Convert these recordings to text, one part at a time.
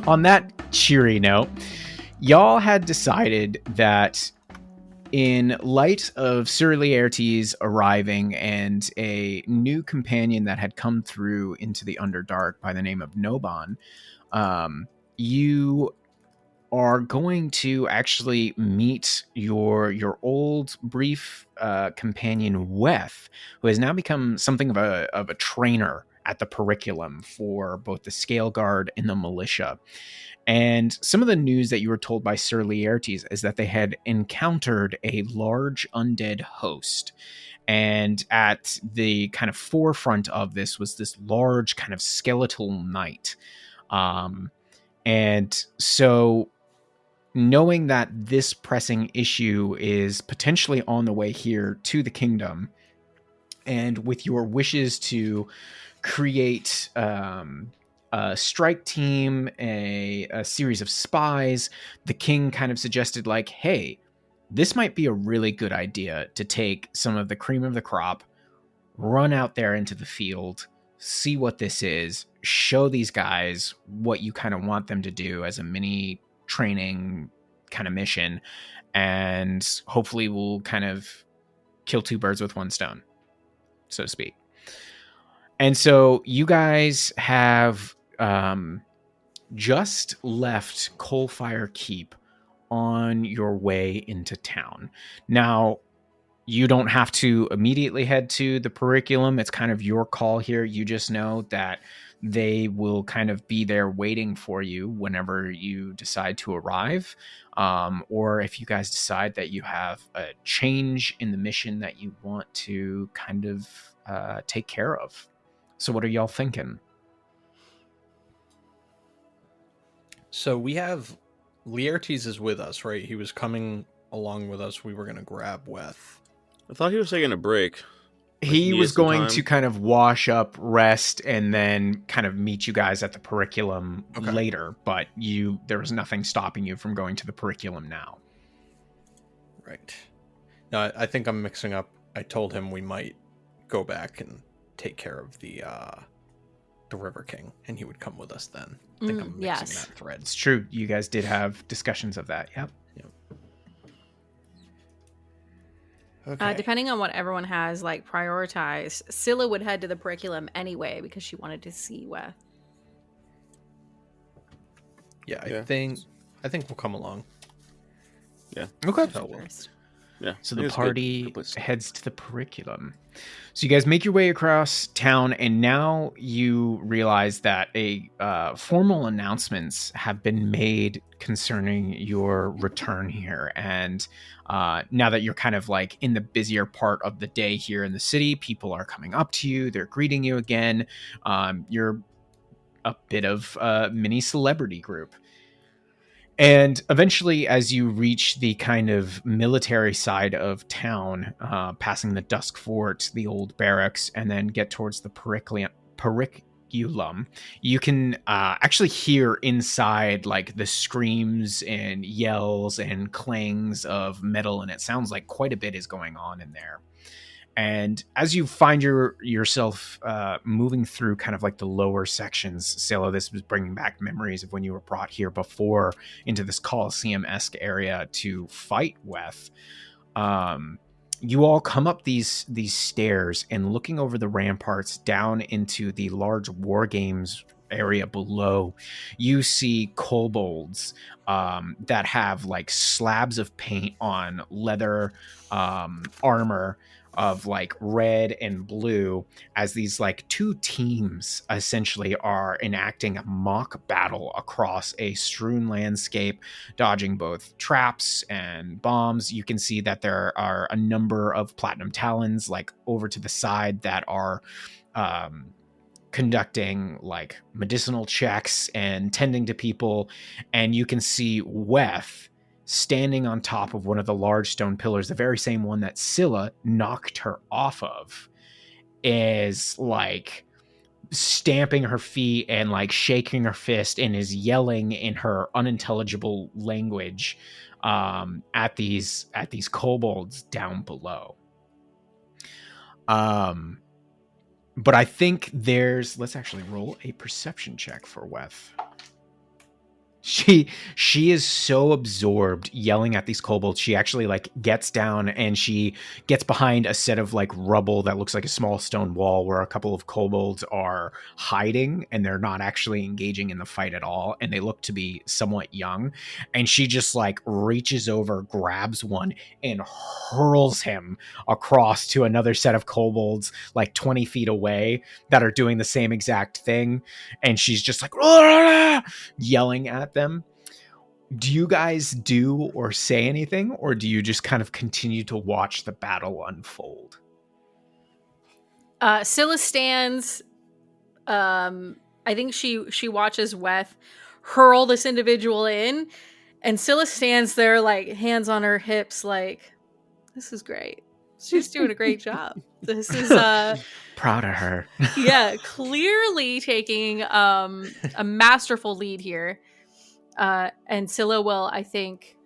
On that cheery note, y'all had decided that in light of Sir Laertes arriving and a new companion that had come through into the Underdark by the name of Noban, you are going to actually meet your old brief companion Weth, who has now become something of a trainer at the Periculum for both the Scale Guard and the militia. And some of the news that you were told by Sir Laertes is that they had encountered a large undead host. And at the kind of forefront of this was this large kind of skeletal knight. And so knowing that this pressing issue is potentially on the way here to the kingdom, and with your wishes to create a strike team, a series of spies, the king kind of suggested like, hey, this might be a really good idea to take some of the cream of the crop, run out there into the field, see what this is, show these guys what you kind of want them to do as a mini training kind of mission, and hopefully we'll kind of kill two birds with one stone, so to speak. And so you guys have just left Coalfire Keep on your way into town. Now, you don't have to immediately head to the Periculum. It's kind of your call here. You just know that they will kind of be there waiting for you whenever you decide to arrive. Or if you guys decide that you have a change in the mission that you want to kind of take care of. So what are y'all thinking? So we have Laertes is with us, right? He was coming along with us. We were going to grab Weth. I thought he was taking a break. He was going to kind of wash up, rest, and then kind of meet you guys at the Periculum later. But there was nothing stopping you from going to the Periculum now. Right. No, I think I'm mixing up. I told him we might go back and take care of the River King, and he would come with us then. I think I'm mixing that thread. It's true. You guys did have discussions of that. Yep. Okay. Depending on what everyone has like prioritized, Scylla would head to the Periculum anyway because she wanted to see Weth. Yeah, I think we'll come along. Yeah. Okay. Yeah. So the party heads to the Periculum. So you guys make your way across town, and now you realize that formal announcements have been made concerning your return here. And now that you're kind of like in the busier part of the day here in the city, people are coming up to you. They're greeting you again. You're a bit of a mini celebrity group. And eventually, as you reach the kind of military side of town, passing the Dusk Fort, the old barracks, and then get towards the Periculum, you can actually hear inside like the screams and yells and clangs of metal, and it sounds like quite a bit is going on in there. And as you find yourself moving through kind of like the lower sections, Scylla, this was bringing back memories of when you were brought here before into this Colosseum-esque area to fight Weth. You all come up these stairs, and looking over the ramparts down into the large war games area below, you see kobolds that have like slabs of paint on leather armor of like red and blue, as these like two teams essentially are enacting a mock battle across a strewn landscape, dodging both traps and bombs. You can see that there are a number of platinum talons like over to the side that are conducting like medicinal checks and tending to people. And you can see Weth standing on top of one of the large stone pillars, the very same one that Scylla knocked her off of, is like stamping her feet and like shaking her fist and is yelling in her unintelligible language at these kobolds down below. But I think let's actually roll a perception check for Weth. She is so absorbed yelling at these kobolds. She actually like gets down and she gets behind a set of like rubble that looks like a small stone wall where a couple of kobolds are hiding, and they're not actually engaging in the fight at all, and they look to be somewhat young. And she just like reaches over, grabs one, and hurls him across to another set of kobolds like 20 feet away that are doing the same exact thing. And she's just like yelling at them. Do you guys do or say anything, or do you just kind of continue to watch the battle unfold? Scylla stands. I think she watches Weth hurl this individual in, and Scylla stands there like hands on her hips, like, this is great. She's doing a great job. This is proud of her. Yeah, clearly taking a masterful lead here. And Scylla will, I think,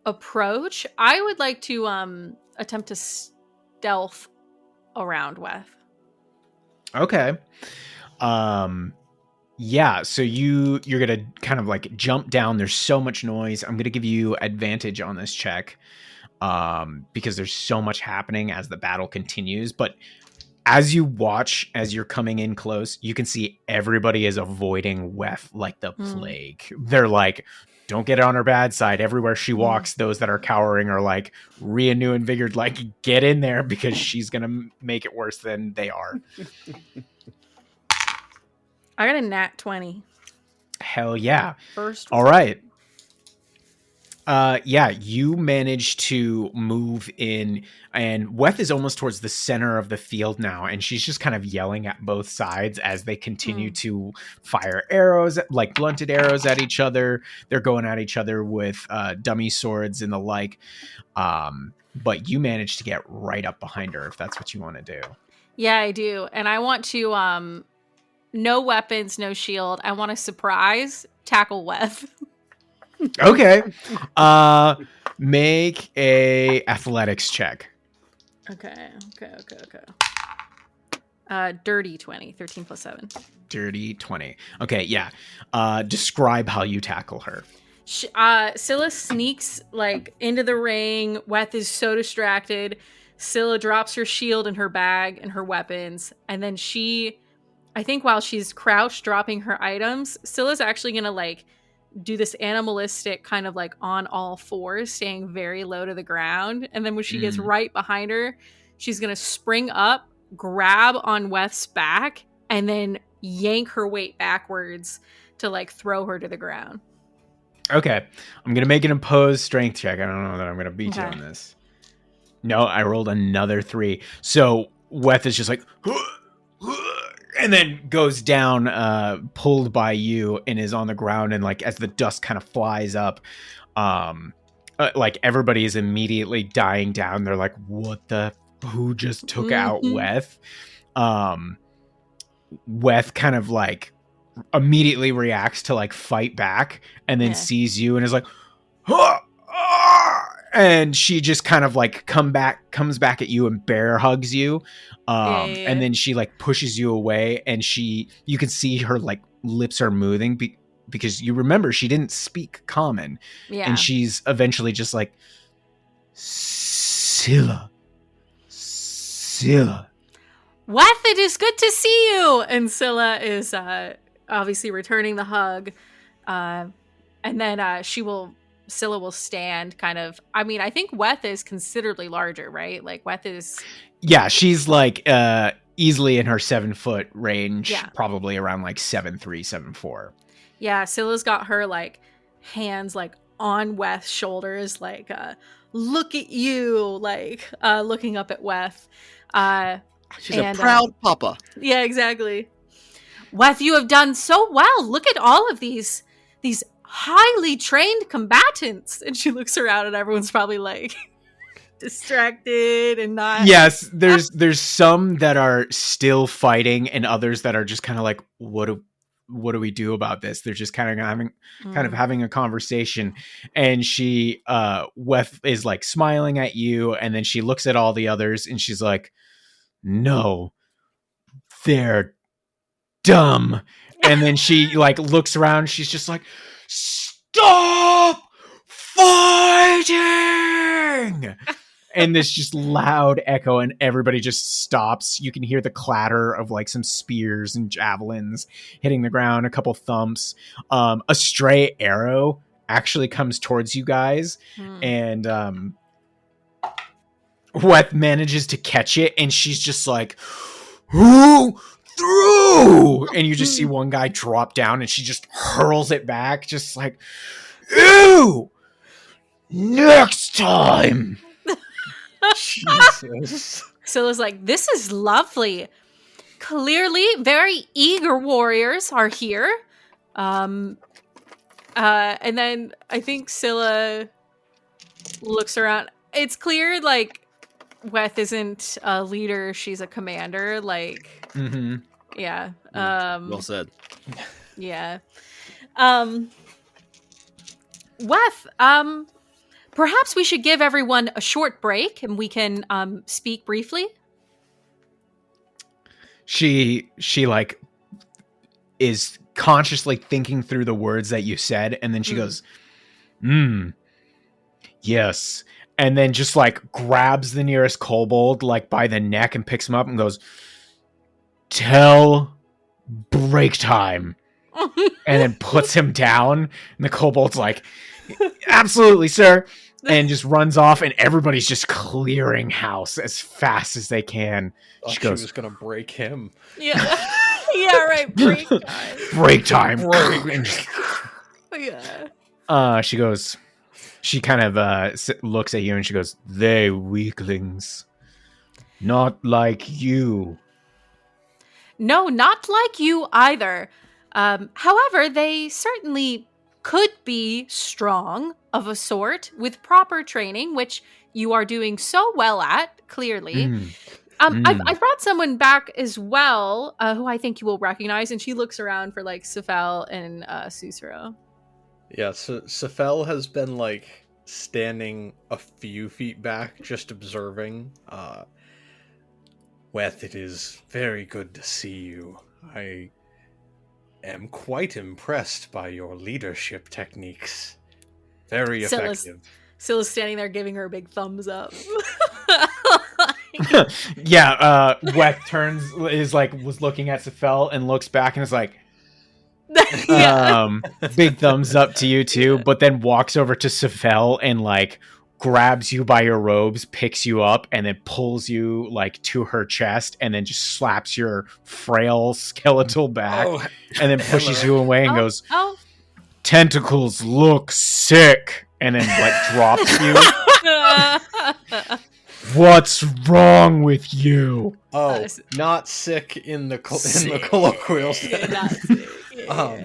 approach. I would like to attempt to stealth around Weth. Okay. Yeah, so you're gonna kind of like jump down. There's so much noise. I'm gonna give you advantage on this check because there's so much happening as the battle continues. But as you watch, as you're coming in close, you can see everybody is avoiding Weth like the plague. They're like, don't get on her bad side. Everywhere she walks, those that are cowering are like new and vigored, like, get in there because she's going to make it worse than they are. I got a nat 20. Hell yeah. First. All right. Yeah, you managed to move in, and Weth is almost towards the center of the field now, and she's just kind of yelling at both sides as they continue to fire arrows, like blunted arrows at each other. They're going at each other with dummy swords and the like. But you managed to get right up behind her, if that's what you want to do. Yeah, I do. And I want to, no weapons, no shield. I want to surprise tackle Weth. Okay. Make a athletics check. Okay. Dirty 20, 13 plus 7. Dirty 20. Okay, yeah. Describe how you tackle her. Scylla sneaks like into the ring. Weth is so distracted. Scylla drops her shield in her bag and her weapons. And then I think while she's crouched dropping her items, Scylla's actually going to like do this animalistic kind of like on all fours, staying very low to the ground. And then when she gets right behind her, she's going to spring up, grab on Weth's back, and then yank her weight backwards to like throw her to the ground. Okay. I'm going to make an opposed strength check. I don't know that I'm going to beat you on this. No, I rolled another 3. So Weth is just like, and then goes down, pulled by you, and is on the ground. And like as the dust kind of flies up, like everybody is immediately dying down. They're like, who just took out Weth? Weth kind of like immediately reacts to like fight back, and then sees you and is like, and she just kind of like comes back at you and bear hugs you. And then she like pushes you away, and you can see her like lips are moving because you remember she didn't speak common. Yeah. And she's eventually just like, Scylla. Weth, it is good to see you. And Scylla is obviously returning the hug. And then Scylla will stand kind of, I mean, I think Weth is considerably larger, right? Like Weth is... Yeah, she's like easily in her 7-foot range, probably around like 7'3", 7'4". Yeah, Scylla's got her like hands like on Weth's shoulders, like look at you, like looking up at Weth. She's a proud papa. Yeah, exactly. Weth, you have done so well. Look at all of these highly trained combatants. And she looks around and everyone's probably like distracted and not. Yes, there's some that are still fighting and others that are just kind of like, what do we do about this? They're just kind of having a conversation. And she Weth is like smiling at you, and then she looks at all the others and she's like, no, they're dumb. And then she like looks around. She's just like, stop fighting. And this just loud echo, and everybody just stops. You can hear the clatter of like some spears and javelins hitting the ground, a couple thumps. A stray arrow actually comes towards you guys, and Weth manages to catch it, and she's just like, who threw? And you just see one guy drop down, and she just hurls it back, just like, ew! Next time! Jesus. Scylla's like, this is lovely. Clearly, very eager warriors are here. And then I think Scylla looks around. It's clear, like, Weth isn't a leader; she's a commander. Like, yeah. Well said. Yeah. Weth, perhaps we should give everyone a short break and we can speak briefly. She like is consciously thinking through the words that you said, and then she goes, yes. And then just like grabs the nearest kobold like by the neck and picks him up and goes, tell break time. And then puts him down, and the kobold's like, absolutely, sir. And just runs off, and everybody's just clearing house as fast as they can. She was gonna break him. Yeah. Yeah, right. Break time. Break time. Yeah. She goes, she kind of looks at you and she goes, they weaklings. Not like you. No, not like you either. However, they certainly could be strong of a sort with proper training, which you are doing so well at, clearly. I brought someone back as well, who I think you will recognize, and she looks around for like Sephel and Sussaro. Yeah, so Sephel has been like standing a few feet back, just observing. Weth, it is very good to see you. I am quite impressed by your leadership techniques. Very effective. Scylla's standing there giving her a big thumbs up. Yeah, Weth was looking at Sephel and looks back and is like, big thumbs up to you too, but then walks over to Sephel and like grabs you by your robes, picks you up, and then pulls you like to her chest, and then just slaps your frail skeletal back, and then pushes you away and goes, tentacles look sick, and then like drops you. What's wrong with you? Oh, not sick in the colloquial sense. Not sick.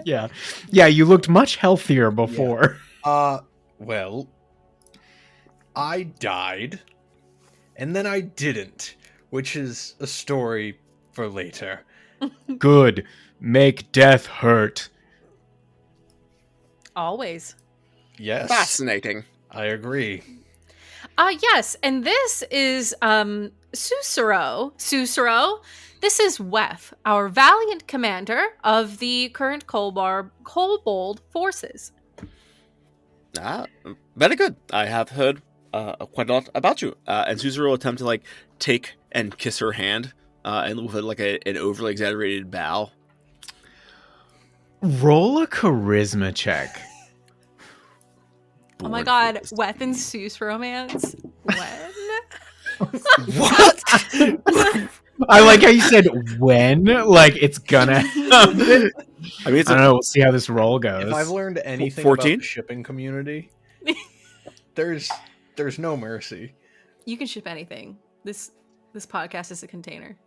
Yeah, you looked much healthier before. Well, I died, and then I didn't, which is a story for later. Good. Make death hurt. Always. Yes. Fascinating. I agree. Yes, and this is Sussaro. Sussaro, this is Weth, our valiant commander of the current kobold forces. Very good. I have heard quite a lot about you. And Sussaro will attempt to like take and kiss her hand, and with like an overly exaggerated bow. Roll a charisma check. Oh my god, Weth and Seuss romance? When? What? I like how you said when, like it's gonna happen. I mean, I don't know. We'll see how this roll goes. If I've learned anything 14? about the shipping community, there's no mercy. You can ship anything. This podcast is a container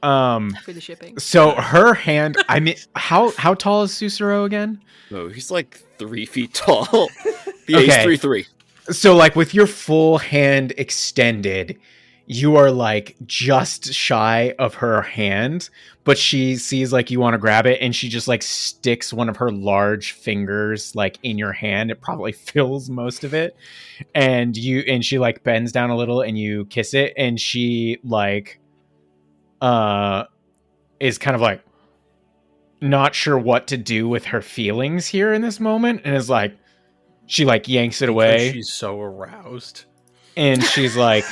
for the shipping. So her hand. I mean, how tall is Sussaro again? No, he's like 3 feet tall. Okay. He's 3'3". So like with your full hand extended, you are like just shy of her hand, but she sees like you want to grab it, and she just like sticks one of her large fingers like in your hand. It probably fills most of it, and she like bends down a little, and you kiss it, and she like is kind of like, not sure what to do with her feelings here in this moment, and is like, she like yanks it Because away, she's so aroused. and she's like,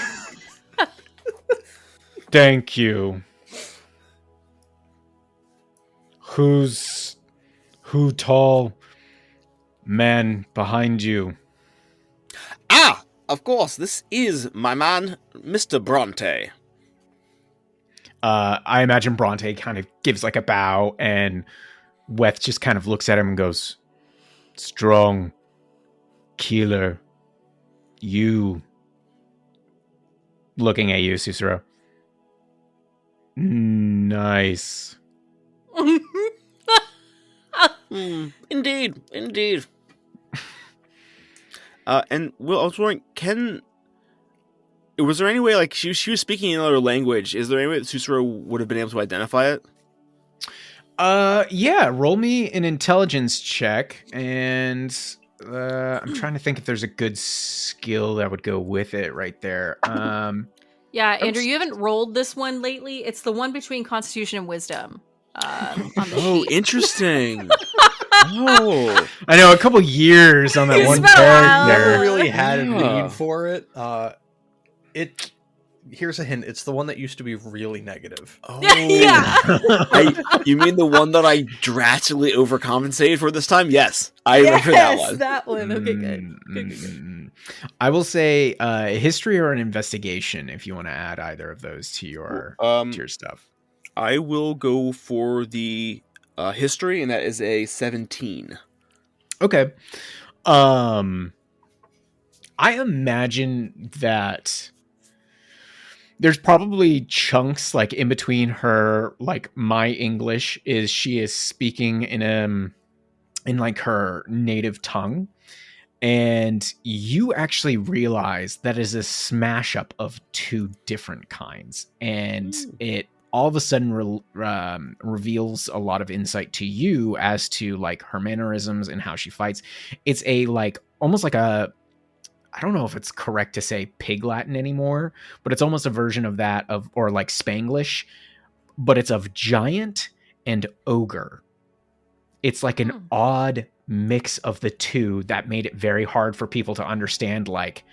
"Thank you. Who tall man behind you?" Ah, of course, this is my man, Mr. Bronte. I imagine Bronte kind of gives like a bow, and Weth just kind of looks at him and goes, "Strong killer. You." Looking at you, Sussaro. "Nice." Indeed. And Will, I was wondering, was there any way, like, she was speaking another language? Is there any way that Sussaro would have been able to identify it? Yeah. Roll me an intelligence check, and I'm trying to think if there's a good skill that would go with it right there. Yeah, Andrew, you haven't rolled this one lately. It's the one between Constitution and Wisdom on the Oh, sheet. interesting. Oh, I know, a couple years on that It's one been a while. character. Never really had a Yeah. need for it. Here's a hint. It's the one that used to be really negative. oh. Yeah. You mean the one that I drastically overcompensated for this time? Yes, I remember that one. That one. Okay, good. I will say history or an investigation if you want to add either of those to your stuff. I will go for the history, and that is a 17. Okay. I imagine that there's probably chunks like in between her, like my English is she is speaking in like her native tongue, and you actually realize that is a smash up of two different kinds, and it all of a sudden reveals a lot of insight to you as to like her mannerisms and how she fights. It's a like almost like a, I don't know if it's correct to say Pig Latin anymore, but it's almost a version of that or like Spanglish, but it's of giant and ogre. It's like an odd mix of the two that made it very hard for people to understand. Like,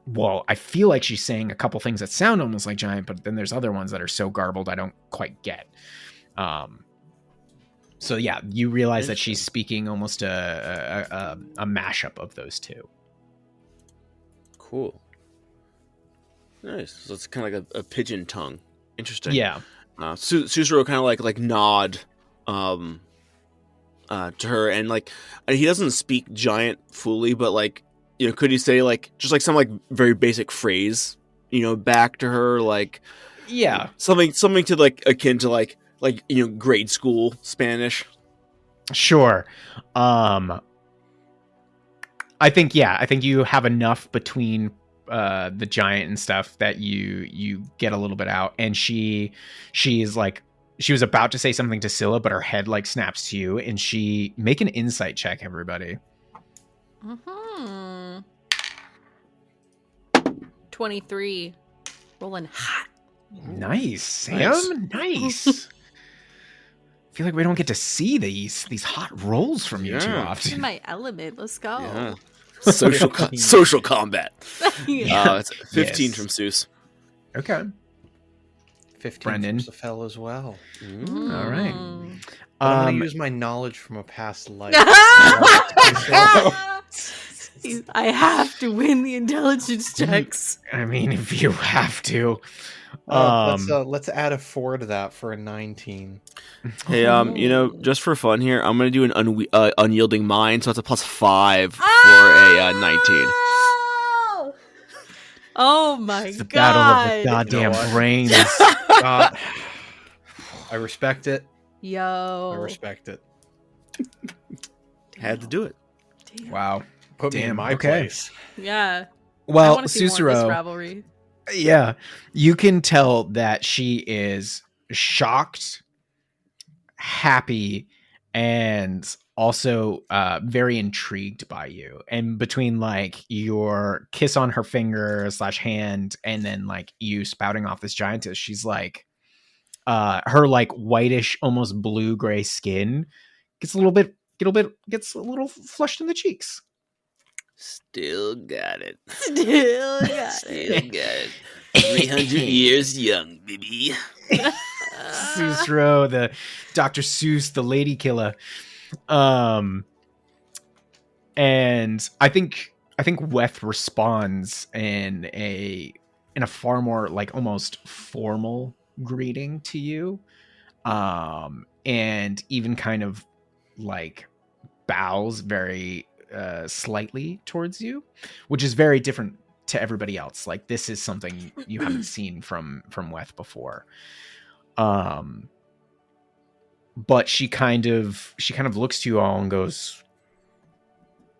well, I feel like she's saying a couple things that sound almost like giant, but then there's other ones that are so garbled I don't quite get. So yeah, you realize that she's speaking almost a mashup of those two. Cool. Nice. So it's kind of like a pigeon tongue. Interesting. Yeah. Sussaro kind of like nod to her, and like he doesn't speak giant fully, but like, you know, could he say like just like some like very basic phrase, you know, back to her, like Yeah. something to like akin to like you know, grade school Spanish. Sure. I think you have enough between the giant and stuff that you get a little bit out, and she is like, she was about to say something to Scylla, but her head like snaps to you, and she make an insight check, everybody. 23. Rolling hot. Nice, Sam. Nice. I feel like we don't get to see these hot rolls from you too Yeah. In often. my element. Let's go. Yeah. Social combat. Yeah. It's 15 Yes. from Seuss. Okay. 15 Brendan. from Sephel as well. All right. But I'm going to use my knowledge from a past life. I have to win the intelligence checks. I mean, if you have to. Let's add a 4 to that for a 19. Hey, you know, just for fun here, I'm gonna do an unyielding mind, so it's a +5 for a 19. Oh my It's the god! battle of the goddamn You know what? brains. God, I respect it. Yo, I respect it. Had to do it. Damn. Wow. Put me in Damn, my okay. place. Yeah. I Well, want to see more of this Sussaro, rivalry. yeah, you can tell that she is shocked, happy, and also very intrigued by you. And between like your kiss on her finger / hand and then like you spouting off this giantess, she's like, her like whitish, almost blue-gray skin gets a little flushed in the cheeks. Still got it. Still got Still it. got it. 300 years young, baby. Sussaro, the Dr. Seuss, the lady killer. And I think Weth responds in a far more like almost formal greeting to you. And even kind of like bows very slightly towards you, which is very different to everybody else. Like this is something you haven't seen from Weth before. But she kind of looks to you all and goes,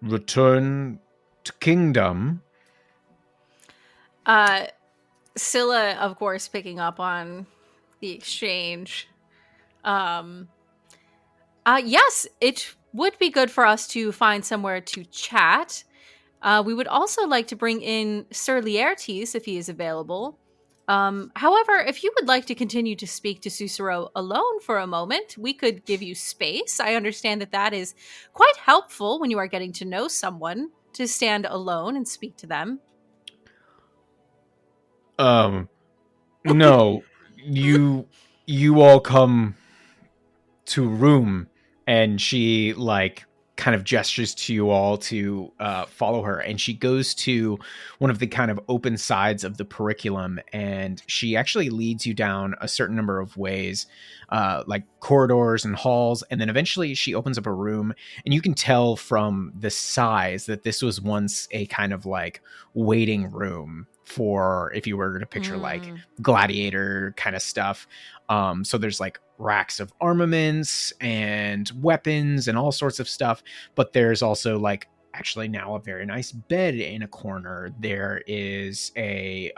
"Return to kingdom." Scylla, of course, picking up on the exchange. Yes, it would be good for us to find somewhere to chat. We would also like to bring in Sir Laertes if he is available. However, if you would like to continue to speak to Sussaro alone for a moment, we could give you space. I understand that is quite helpful when you are getting to know someone, to stand alone and speak to them. No, you all come to room. And she like kind of gestures to you all to follow her, and she goes to one of the kind of open sides of the Periculum, and she actually leads you down a certain number of ways, like corridors and halls, and then eventually she opens up a room, and you can tell from the size that this was once a kind of like waiting room for, if you were to picture like gladiator kind of stuff. So there's like racks of armaments and weapons and all sorts of stuff, but there's also like actually now a very nice bed in a corner. There is a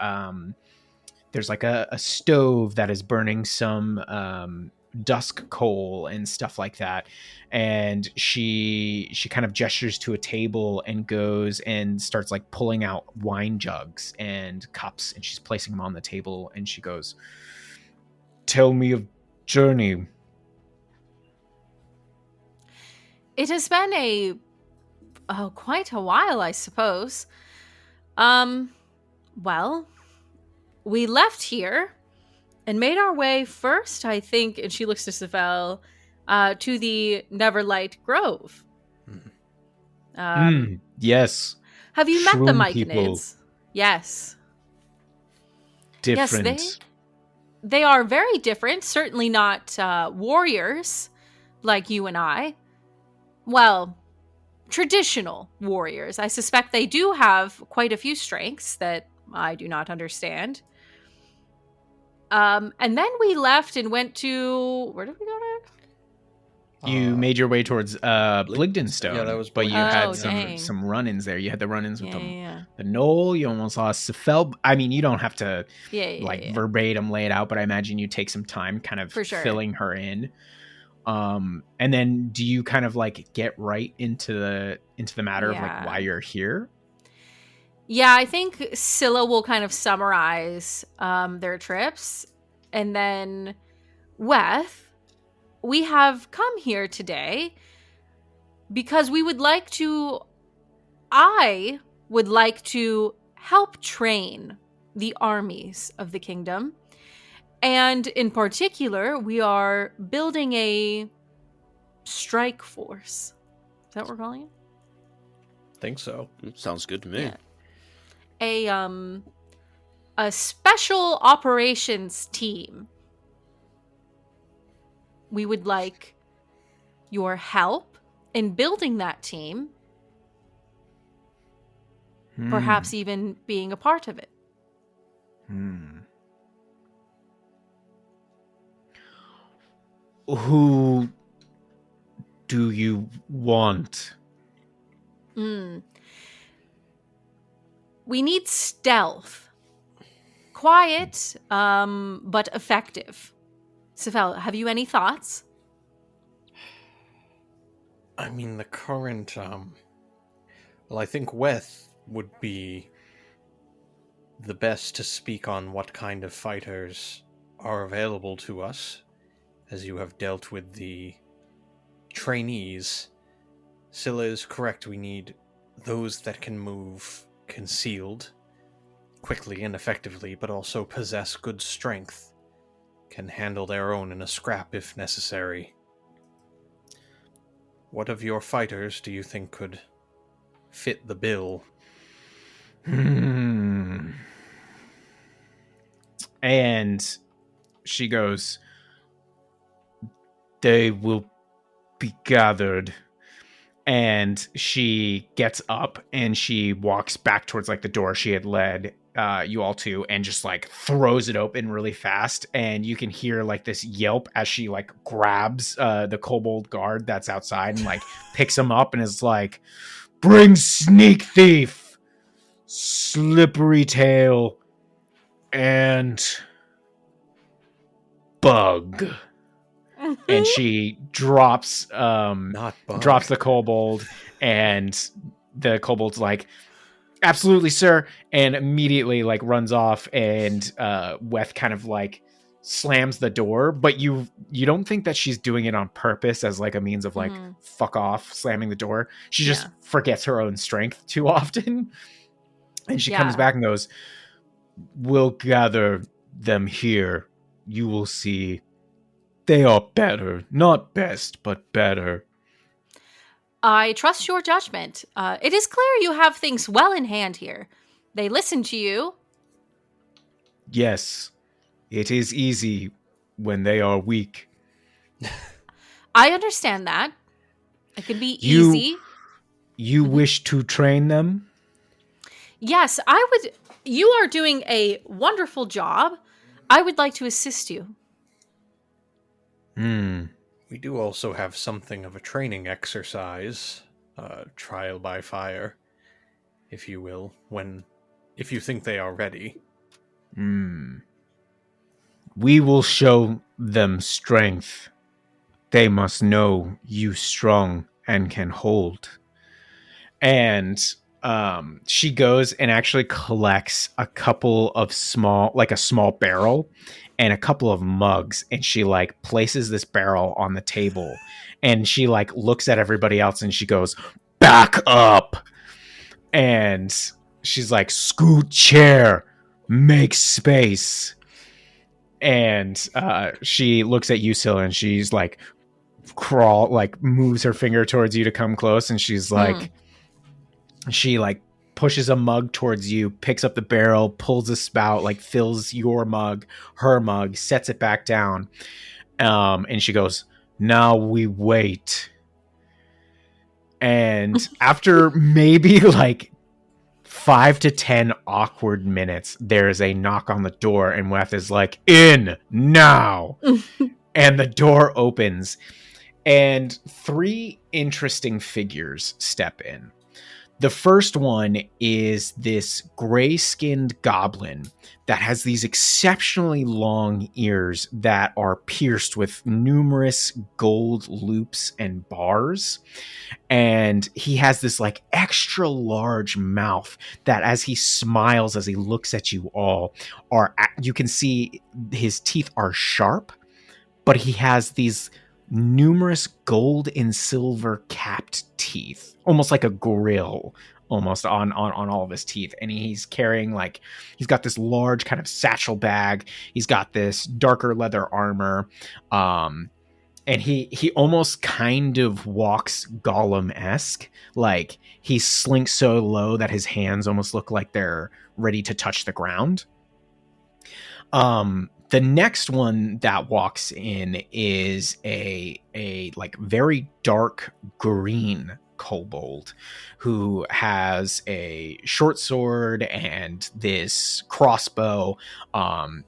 there's like a stove that is burning some dusk coal and stuff like that, and she kind of gestures to a table and goes and starts like pulling out wine jugs and cups, and she's placing them on the table, and she goes, "Tell me of journey." It has been quite a while, I suppose. Well, we left here and made our way first, I think, and she looks to Sephel, to the Neverlight Grove. Yes. Have you met the Shroom people. Myconids? Yes. Different. Yes, they are very different. Certainly not warriors like you and I. Well, traditional warriors. I suspect they do have quite a few strengths that I do not understand. And then we left and went to... Where did we go to? You made your way towards Bligdenstone. Yeah, that was but you Bligdenstone. had some run-ins there. You had the run-ins with Yeah. the Knoll. You almost lost Sephel. I mean, you don't have to verbatim lay it out, but I imagine you take some time kind of For sure. filling her in. And then do you kind of like get right into the matter of like why you're here? Yeah, I think Scylla will kind of summarize their trips. And then Weth, we have come here today because I would like to help train the armies of the kingdom. And in particular, we are building a strike force. Is that what we're calling it? Think so. Sounds good to me. Yeah. A special operations team. We would like your help in building that team. Perhaps even being a part of it. Who do you want? We need stealth. Quiet, but effective. Sephel, have you any thoughts? I mean, the current, well, I think Weth would be the best to speak on what kind of fighters are available to us, as you have dealt with the trainees. Scylla is correct. We need those that can move concealed quickly and effectively, but also possess good strength, can handle their own in a scrap if necessary. What of your fighters do you think could fit the bill? And she goes, they will be gathered. And she gets up and she walks back towards like the door she had led you all to, and just like throws it open really fast. And you can hear like this yelp as she like grabs the kobold guard that's outside and like picks him up and is like, bring Sneak Thief, Slippery Tail, and Bug. And she drops drops the kobold, and the kobold's like, absolutely, sir, and immediately like runs off, and Weth kind of like slams the door, but you don't think that she's doing it on purpose as like a means of like fuck off slamming the door. She just forgets her own strength too often. And she comes back and goes, we'll gather them here. You will see. They are better. Not best, but better. I trust your judgment. It is clear you have things well in hand here. They listen to you. Yes. It is easy when they are weak. I understand that. It can be easy. You wish to train them? Yes, I would. You are doing a wonderful job. I would like to assist you. We do also have something of a training exercise, trial by fire, if you will, if you think they are ready. We will show them strength. They must know you strong and can hold. And she goes and actually collects a couple of a small barrel and a couple of mugs, and she like places this barrel on the table, and she like looks at everybody else and she goes, back up. And she's like, scoot chair, make space. And she looks at you, Scylla, and she's like moves her finger towards you to come close, and she's like, she like pushes a mug towards you, picks up the barrel, pulls a spout, like fills your mug, her mug, sets it back down. And she goes, now we wait. And after maybe like 5 to 10 awkward minutes, there's a knock on the door, and Weth is like, in now. And the door opens, and 3 interesting figures step in. The first one is this gray-skinned goblin that has these exceptionally long ears that are pierced with numerous gold loops and bars. And he has this like extra large mouth that, as he smiles, as he looks at you all, you can see his teeth are sharp, but he has these numerous gold and silver capped teeth, almost like a grill, almost on all of his teeth. And he's carrying he's got this large kind of satchel bag. He's got this darker leather armor. And he almost kind of walks Gollum-esque. Like he slinks so low that his hands almost look like they're ready to touch the ground. The next one that walks in is a like very dark green kobold who has a short sword and this crossbow.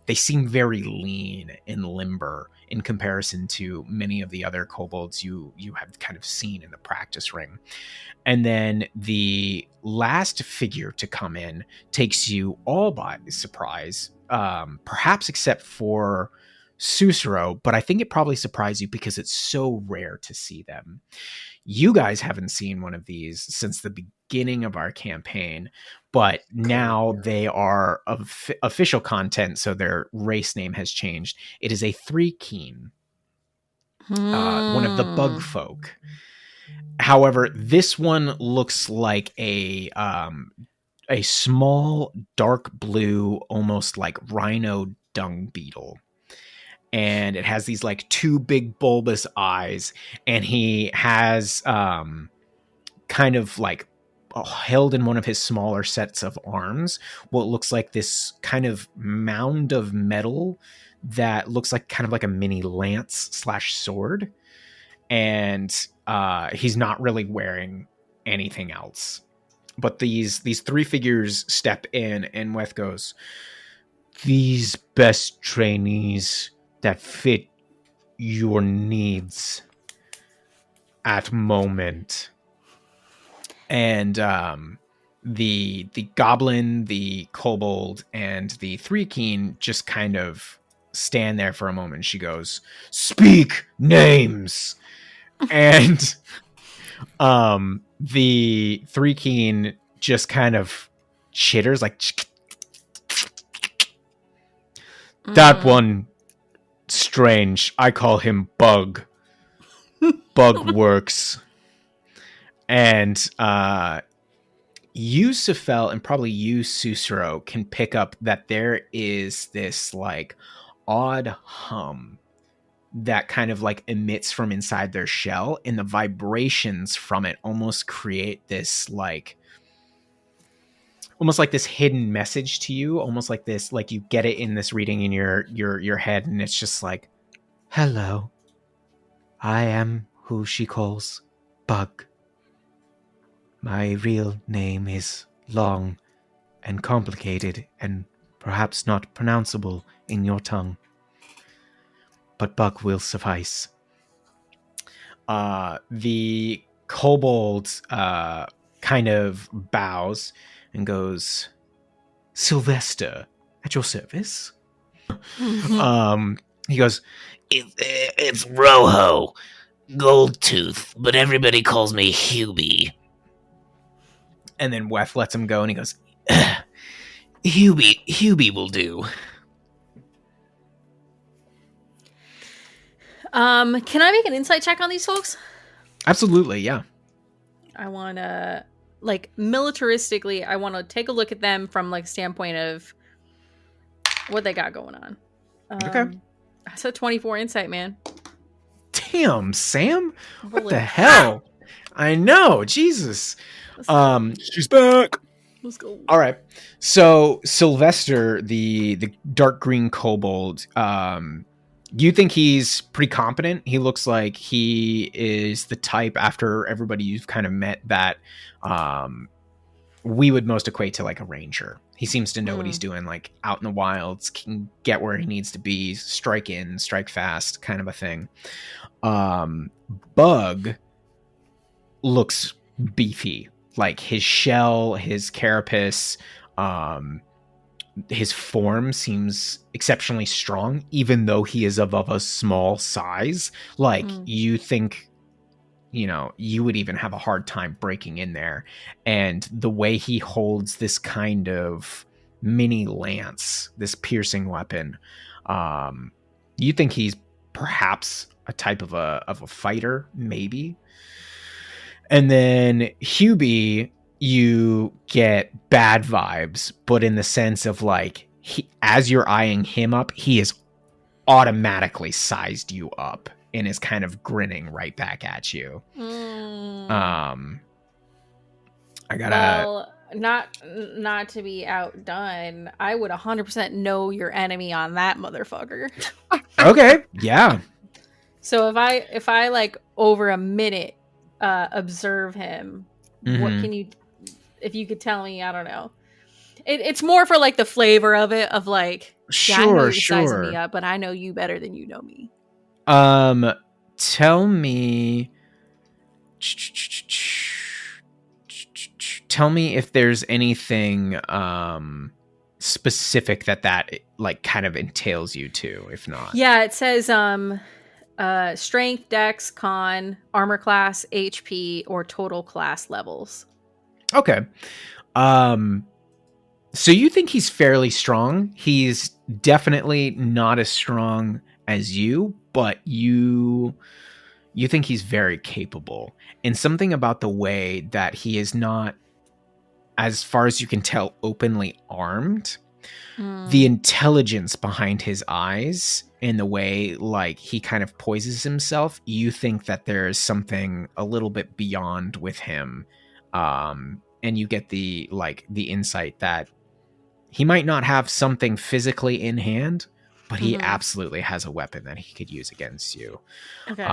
They seem very lean and limber in comparison to many of the other kobolds you have kind of seen in the practice ring. And then the last figure to come in takes you all by surprise. Perhaps except for Sussaro, but I think it probably surprised you because it's so rare to see them. You guys haven't seen one of these since the beginning of our campaign, but now they are official content, so their race name has changed. It is a three-keen, one of the bug folk. However, this one looks like a small, dark blue, almost like rhino dung beetle. And it has these like two big bulbous eyes, and he has kind of like held in one of his smaller sets of arms what looks like this kind of mound of metal that looks like kind of like a mini lance / sword. And he's not really wearing anything else. But these three figures step in, and Weth goes, "These best trainees that fit your needs at moment." And the goblin, the kobold, and the three-keen just kind of stand there for a moment. She goes, "Speak names!" And the three-keen just kind of chitters like, "That one, strange. I call him Bug. Bug works." And you, Sephel, and probably you, Sussaro, can pick up that there is this like odd hum that kind of like emits from inside their shell, and the vibrations from it almost create this like almost like this hidden message to you, almost like this, like you get it in this reading in your head, and it's just like, "Hello, I am who she calls Bug. My real name is long and complicated and perhaps not pronounceable in your tongue, but Bug will suffice." The kobold kind of bows and goes, "Sylvester, at your service." He goes, It's Rojo, Goldtooth, but everybody calls me Hubie. and then Weth lets him go, and he goes, Hubie will do. Can I make an insight check on these folks? "Absolutely, yeah." I want to, like, militaristically, I want to take a look at them from, like, standpoint of what they got going on. Okay. That's a 24 insight, man. Damn, Sam. What Holy the hell? I know, Jesus. She's back. Let's go. All right. So Sylvester, the dark green kobold, you think he's pretty competent. He looks like he is the type, after everybody you've kind of met, that we would most equate to like a ranger. He seems to know what he's doing, like out in the wilds, can get where he needs to be, strike in, strike fast, kind of a thing. Bug looks beefy, like his shell, his carapace, his form seems exceptionally strong, even though he is of a small size. Like you think, you would even have a hard time breaking in there. And the way he holds this kind of mini lance, this piercing weapon, you think he's perhaps a type of a fighter, maybe. And then Hubie, you get bad vibes, but in the sense of like, as you're eyeing him up, he has automatically sized you up and is kind of grinning right back at you. I gotta. Well, not to be outdone, I would 100% know your enemy on that motherfucker. Okay, yeah. So if I like over a minute observe him, what can you? If you could tell me, I don't know. It's more for like the flavor of it, of like, yeah, I know you're sizing me up, but I know you better than you know me. Tell me if there's anything specific that like kind of entails you to. If not, yeah, it says strength, dex, con, armor class, HP, or total class levels. Okay. So you think he's fairly strong. He's definitely not as strong as you, but you think he's very capable. And something about the way that he is not, as far as you can tell, openly armed, the intelligence behind his eyes and the way like he kind of poises himself, you think that there's something a little bit beyond with him. And you get the insight that he might not have something physically in hand, but he absolutely has a weapon that he could use against you. Okay.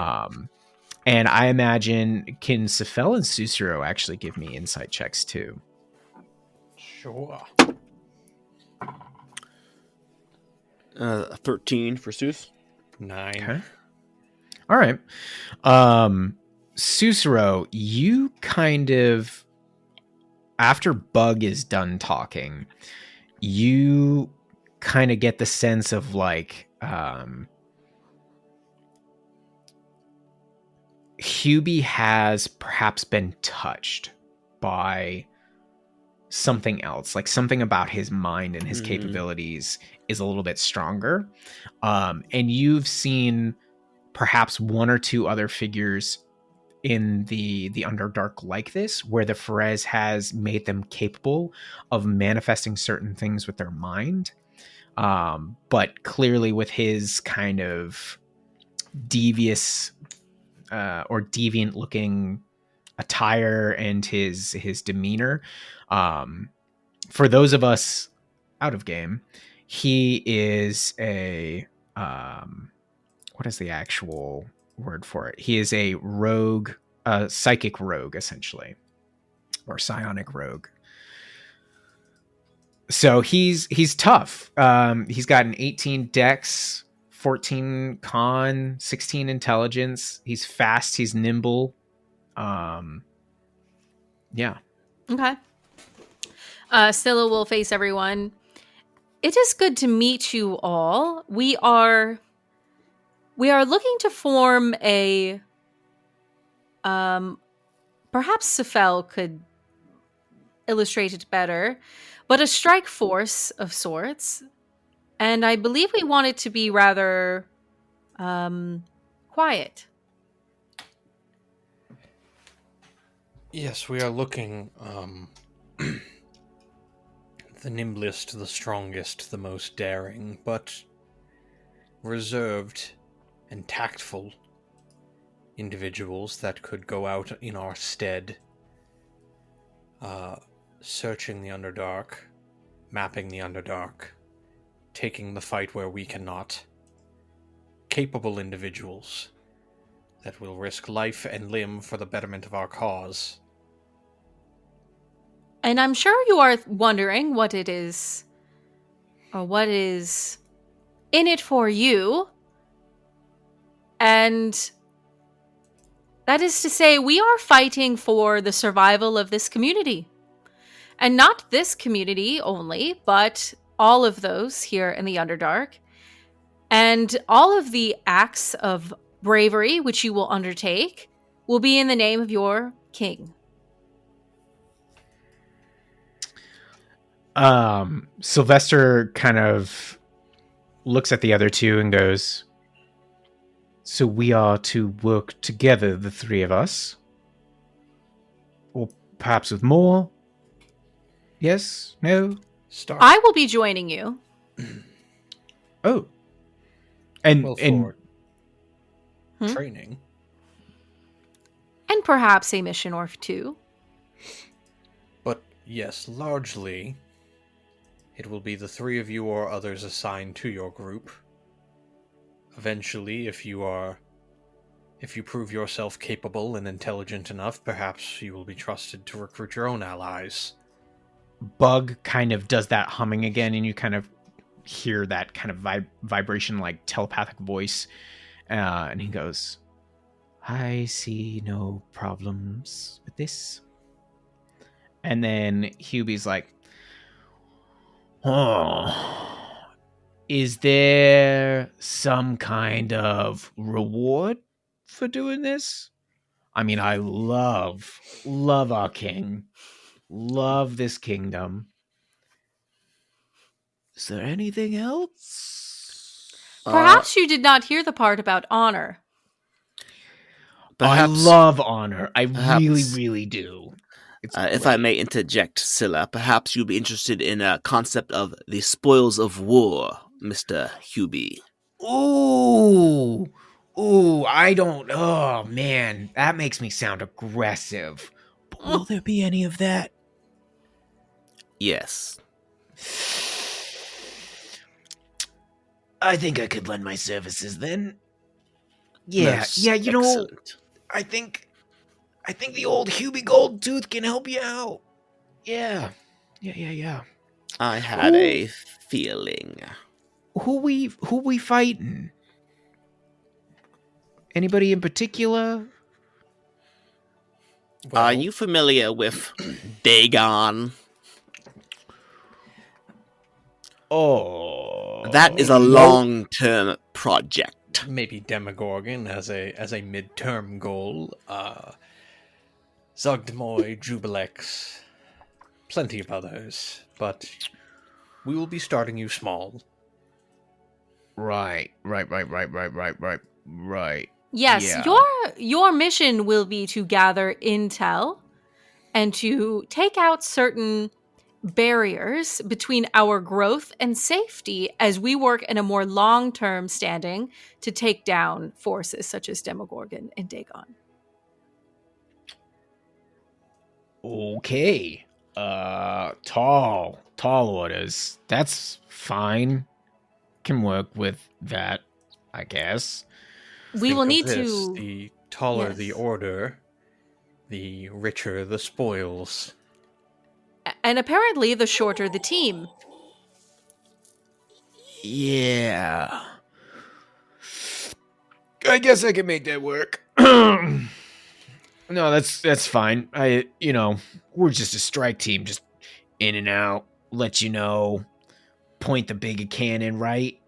And I imagine, can Sephel and Sussaro actually give me insight checks too? Sure. 13 for Seuss. 9. Okay. All right. Sussaro, you kind of, after Bug is done talking, you kind of get the sense of like, Hubie has perhaps been touched by something else, like something about his mind and his capabilities is a little bit stronger. And you've seen perhaps one or two other figures in the Underdark like this, where the Ferez has made them capable of manifesting certain things with their mind. But clearly with his kind of devious or deviant looking attire and his demeanor, for those of us out of game, he is a what is the actual word for it? He is a rogue, psychic rogue, essentially, or psionic rogue. So he's tough. He's got an 18 dex, 14 con, 16 intelligence. He's fast. He's nimble. Yeah. Okay. Scylla will face everyone. It is good to meet you all. We are looking to form a perhaps Sephel could illustrate it better, but a strike force of sorts. And I believe we want it to be rather quiet. Yes, we are looking the nimblest, the strongest, the most daring, but reserved and tactful individuals that could go out in our stead, searching the Underdark, mapping the Underdark, taking the fight where we cannot. Capable individuals that will risk life and limb for the betterment of our cause. And I'm sure you are wondering what it is, or what is in it for you. And that is to say, we are fighting for the survival of this community. And not this community only, but all of those here in the Underdark. And all of the acts of bravery which you will undertake will be in the name of your king. Sylvester kind of looks at the other two and goes, so we are to work together, the three of us? Or perhaps with more? Yes? No? Start. I will be joining you. Oh. And Well, and for training. And perhaps a mission or two. But yes, largely, it will be the three of you or others assigned to your group. Eventually, if you prove yourself capable and intelligent enough, perhaps you will be trusted to recruit your own allies. Bug kind of does that humming again, and you kind of hear that kind of vibration, like telepathic voice, and he goes, I see no problems with this. And then Hubie's like, oh, is there some kind of reward for doing this? I mean, I love our king. Love this kingdom. Is there anything else? Perhaps you did not hear the part about honor. I love honor. I really, perhaps- really do. if I may interject, Scylla, perhaps you'd be interested in a concept of the spoils of war, Mr. Hubie. Ooh, I don't. Oh man, that makes me sound aggressive. But will there be any of that? Yes. I think I could lend my services then. Yeah, Most you know, excellent. I think the old Hubie Goldtooth can help you out. Yeah. I had a feeling. Who we fighting? Anybody in particular? Are you familiar with Dagon? Oh, That is a long-term project. Maybe Demogorgon as a midterm goal. Zogdemoy, Jubilex, plenty of others, but we will be starting you small. Right. Yes, Yeah. your mission will be to gather intel and to take out certain barriers between our growth and safety as we work in a more long-term standing to take down forces such as Demogorgon and Dagon. Okay. Tall orders. That's fine. Can work with that, I guess. We will need Think of this, to... The taller the Yes. order, the richer the spoils. And apparently the shorter the team. Yeah. I guess I can make that work. No, that's fine. We're just a strike team, just in and out, let you know, point the big cannon, right?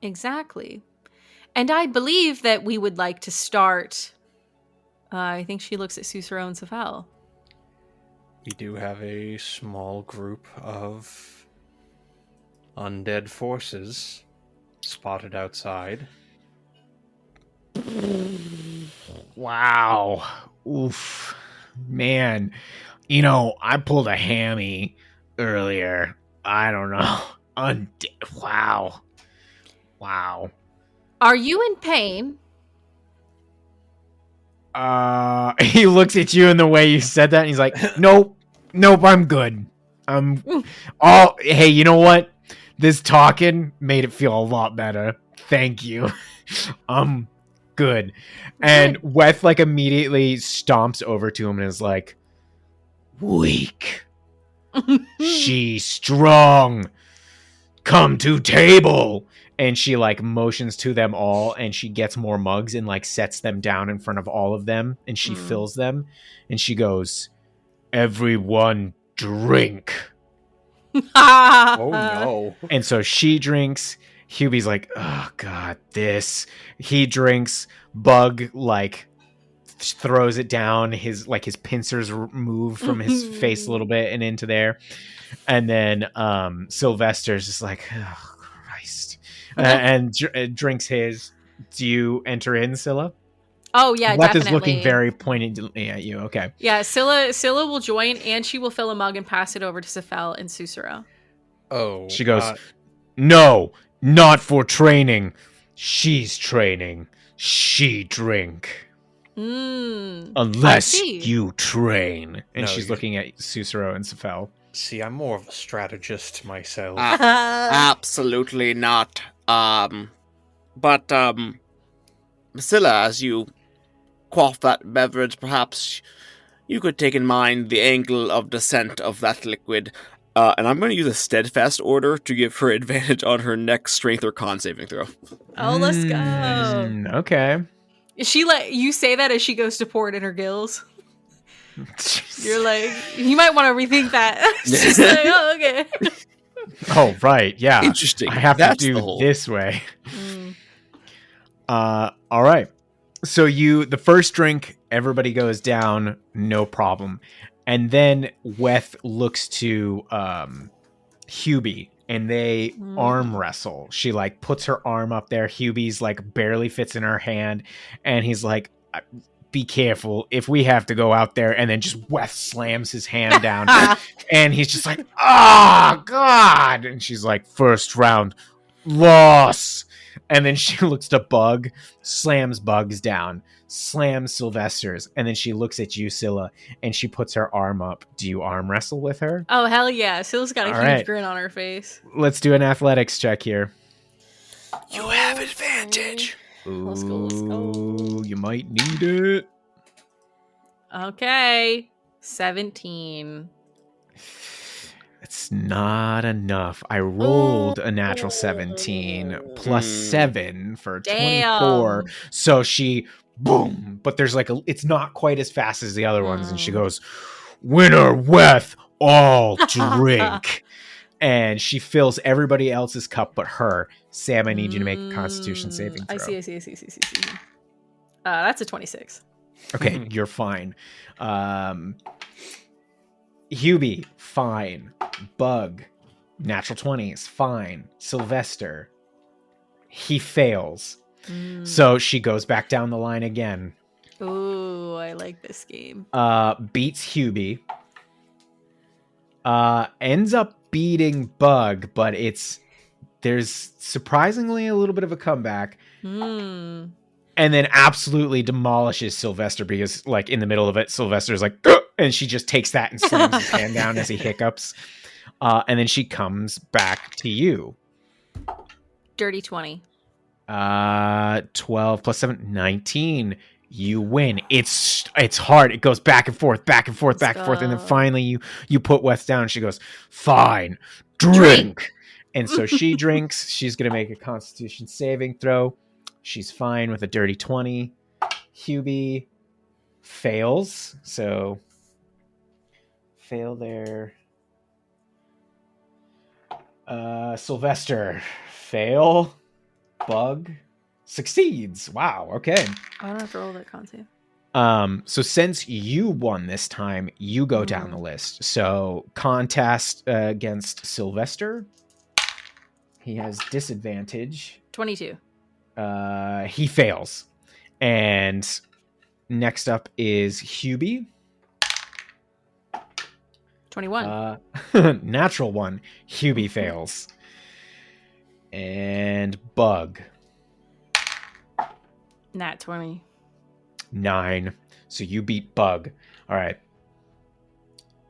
Exactly. And I believe that we would like to start... I think she looks at Sussaro and Sephel. We do have a small group of undead forces spotted outside. Wow. Oof. Man. I pulled a hammy earlier. I don't know. Wow. Are you in pain? He looks at you in the way you said that, and he's like, Nope, I'm good. Hey, you know what? This talking made it feel a lot better. Thank you. Good. And Weth, immediately stomps over to him and is like, weak. She's strong. Come to table. And she motions to them all, and she gets more mugs and sets them down in front of all of them, and she fills them, and she goes, everyone drink. Oh no. And so she drinks. Hubie's like, oh god, this. He drinks. Bug throws it down. His pincers move from his face a little bit and into there. And then Sylvester's just like, oh Christ. And drinks his. Do you enter in, Scylla? Oh yeah, Beth definitely. is looking very pointedly at you. Okay. Yeah, Scylla will join, and she will fill a mug and pass it over to Sephel and Sussaro. Oh. She goes, no, not for training. She's training. She drink. Unless you train. And she's looking at Sussaro and Sephel. See, I'm more of a strategist myself. Absolutely not. But Scylla, as you quaff that beverage, perhaps you could take in mind the angle of descent of that liquid. And I'm going to use a steadfast order to give her advantage on her next strength or con saving throw. Oh, let's go. Okay. Is she you say that as she goes to pour it in her gills? You're like, you might want to rethink that. She's like, oh, okay. Oh, right. Yeah. Interesting. I have That's to do the whole... this way. All right. So the first drink, everybody goes down, no problem. And then Weth looks to Hubie, and they arm wrestle. She like puts her arm up there. Hubie's like barely fits in her hand, and he's like, be careful if we have to go out there. And then just Weth slams his hand down, and he's just like, oh God. And she's like, first round loss. And then she looks to Bug, slams Bugs down, slams Sylvester's, and then she looks at you, Scylla, and she puts her arm up. Do you arm wrestle with her? Oh, hell yeah. Scylla's got a All huge right. grin on her face. Let's do an athletics check here. You have advantage. Let's go, let's go. Ooh, you might need it. Okay. 17. It's not enough. I rolled a natural 17 plus 7 for 24. Damn. So she, boom. But there's like it's not quite as fast as the other ones. And she goes, winner, Weth, all drink. And she fills everybody else's cup but her. Sam, I need you to make a Constitution saving throw. I see. That's a 26. Okay, you're fine. Hubie, fine. Bug, natural 20s, fine. Sylvester, he fails. So she goes back down the line again. Ooh, I like this game. Beats Hubie. Ends up beating Bug, but there's surprisingly a little bit of a comeback. And then absolutely demolishes Sylvester because, like, in the middle of it, Sylvester's like, "Ugh!" And she just takes that and slams his hand down as he hiccups. And then she comes back to you. Dirty 20. 12 plus 7, 19. You win. It's hard. It goes back and forth. And then finally you put Weth down. She goes, fine, drink. And so she drinks. She's going to make a Constitution saving throw. She's fine with a dirty 20. Hubie fails. So fail there. Sylvester, fail. Bug succeeds. Wow. Okay. I don't have to roll that con save. So since you won this time, you go down the list. So contest against Sylvester. He has disadvantage. 22. He fails. And next up is Hubie. 21. Natural 1. Hubie fails. And Bug. Nat 20. 9. So you beat Bug. All right.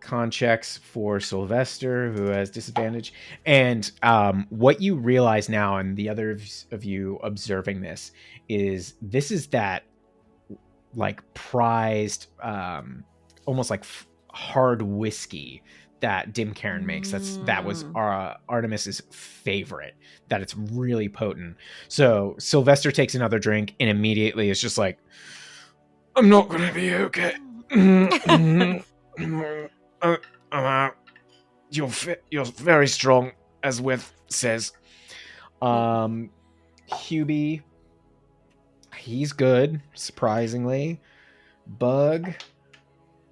Con checks for Sylvester, who has disadvantage. And what you realize now, and the other of you observing this is that like prized, almost like hard whiskey that Dim Karen makes. That was Artemis's favorite. That it's really potent. So Sylvester takes another drink and immediately is just like, I'm not gonna be okay. You're very strong, as Weth says. Hubie, he's good, surprisingly. Bug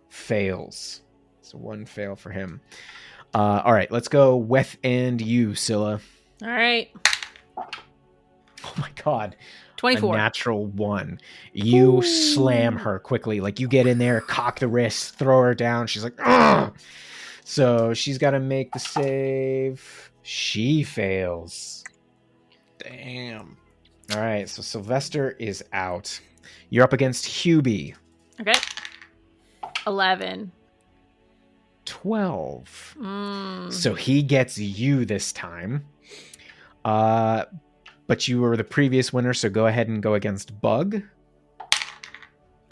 fails. So 1 fail for him. All right, let's go Weth and you, Scylla. All right. Oh my god. 24. A natural 1. You slam her quickly. Like, you get in there, cock the wrist, throw her down. She's like, ugh! So she's got to make the save. She fails. Damn. All right, so Sylvester is out. You're up against Hubie. Okay. 11. 12. So he gets you this time. But you were the previous winner, so go ahead and go against Bug.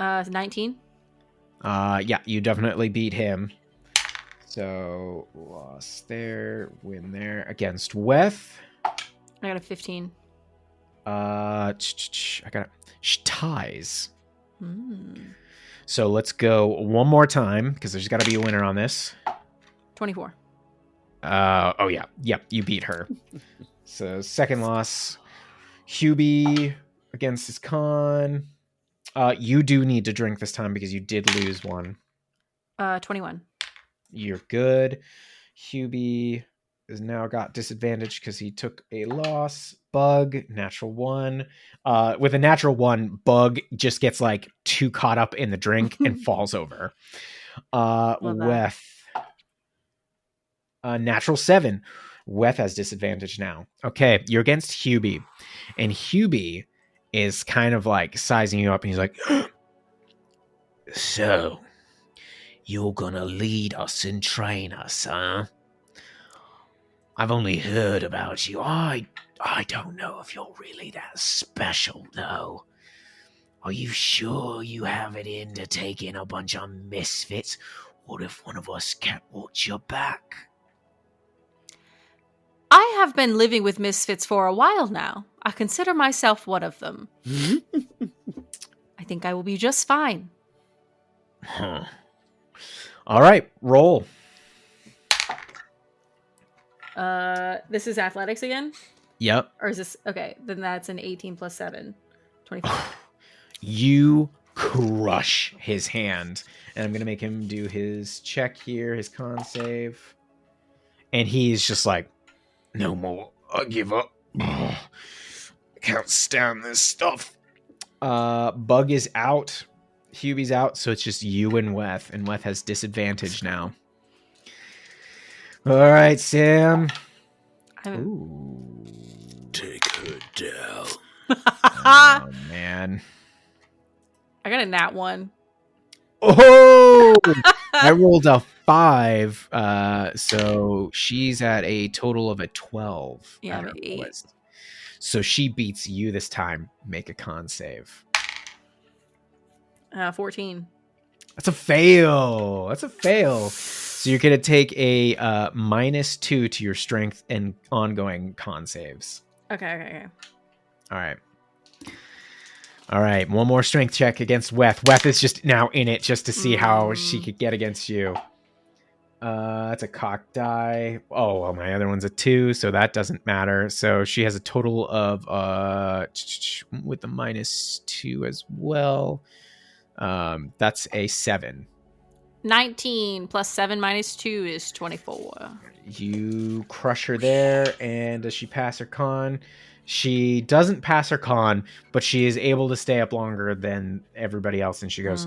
19. Yeah, you definitely beat him. So loss there, win there against Weth. I got a 15. I got ties. So let's go one more time because there's got to be a winner on this. 24. Oh yeah, yep, you beat her. So second loss. Hubie against his con. You do need to drink this time because you did lose 1. 21. You're good. Hubie has now got disadvantage because he took a loss. Bug, natural 1. With a natural 1, Bug just gets like too caught up in the drink and falls over. Weth, natural 7. Weth has disadvantage now. Okay, you're against Hubie. And Hubie is kind of like sizing you up and he's like, So, you're gonna lead us and train us, huh? I've only heard about you. I don't know if you're really that special, though. Are you sure you have it in to take in a bunch of misfits? What if one of us can't watch your back? I have been living with misfits for a while now. I consider myself one of them. I think I will be just fine. huh. All right, roll. This is athletics again? Yep. Or is this... Okay, then that's an 18 plus 7. 25. You crush his hand. And I'm going to make him do his check here, his con save. And he's just like, No more. I give up. I can't stand this stuff. Bug is out. Hubie's out, so it's just you and Weth. And Weth has disadvantage now. All right, Sam. Ooh. Take her down. Oh, man. I got a nat 1. Oh! I rolled a 5, so she's at a total of a 12. Yeah, on her I'm at 8. list. So she beats you this time. Make a con save. 14. That's a fail. So you're going to take a -2 to your strength and ongoing con saves. Okay. All right. One more strength check against Weth. Weth is just now in it just to see how she could get against you. That's a cock die. Oh, well, my other one's a 2, so that doesn't matter. So she has a total of with the -2 as well. That's a 7. 19 plus 7 minus 2 is 24. You crush her there, and does she pass her con? She doesn't pass her con, but she is able to stay up longer than everybody else, and she goes,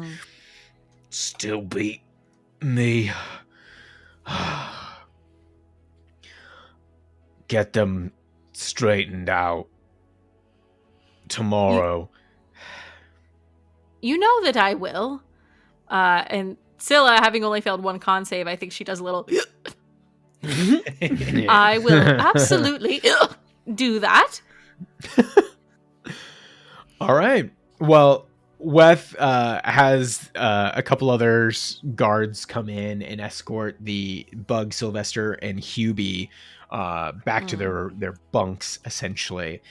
Still beat me. Get them straightened out tomorrow. You know that I will. And Scylla, having only failed 1 con save, I think she does a little... I will absolutely do that. All right. Well, Weth has a couple other guards come in and escort the Bug, Sylvester, and Hubie back to their bunks, essentially.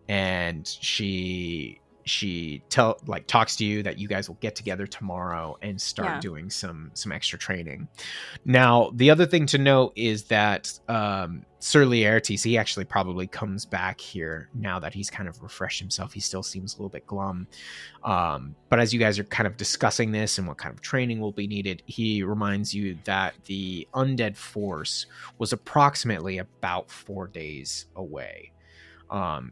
And she talks to you that you guys will get together tomorrow and start doing some extra training. Now, the other thing to note is that Sir Laertes, he actually probably comes back here now that he's kind of refreshed himself. He still seems a little bit glum. But as you guys are kind of discussing this and what kind of training will be needed, he reminds you that the undead force was approximately about 4 days away.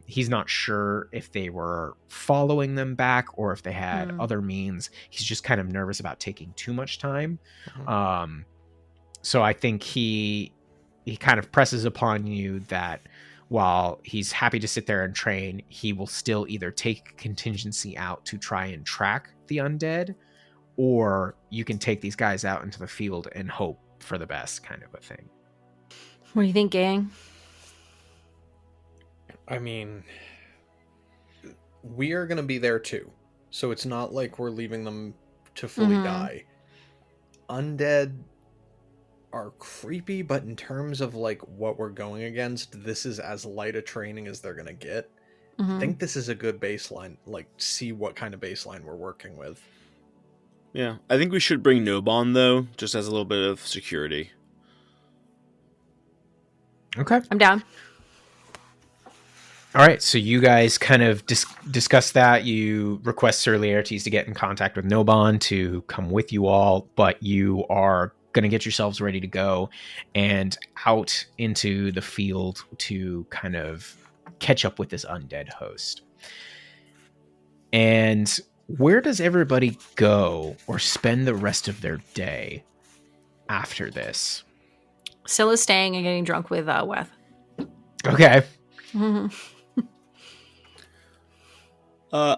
He's not sure if they were following them back or if they had other means. He's just kind of nervous about taking too much time. So I think he kind of presses upon you that while he's happy to sit there and train, he will still either take contingency out to try and track the undead, or you can take these guys out into the field and hope for the best, kind of a thing. What do you think, gang? I mean, we are going to be there too. So it's not like we're leaving them to fully die. Undead are creepy, but in terms of like what we're going against, this is as light a training as they're going to get. I think this is a good baseline, like see what kind of baseline we're working with. Yeah, I think we should bring Nobon though, just as a little bit of security. Okay. I'm down. All right, so you guys kind of discuss that. You request Sir Laertes to get in contact with Noban to come with you all, but you are going to get yourselves ready to go and out into the field to kind of catch up with this undead host. And where does everybody go or spend the rest of their day after this? Scylla's staying and getting drunk with Weth. Okay.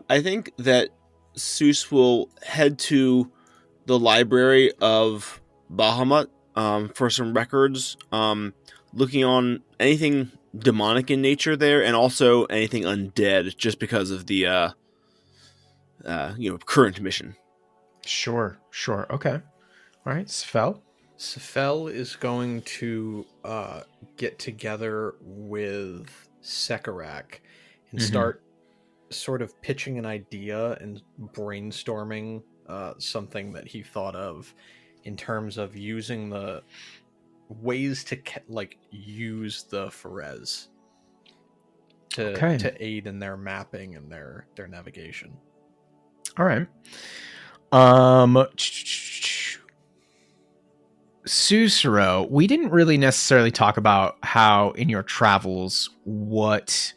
I think that Seuss will head to the library of Bahamut for some records, looking on anything demonic in nature there, and also anything undead, just because of the current mission. Sure. Okay. All right, Sephel. Sephel is going to get together with Sekarak and start sort of pitching an idea and brainstorming something that he thought of in terms of using the ways to use the Ferez to aid in their mapping and their navigation. All right. Sussaro, we didn't really necessarily talk about how in your travels what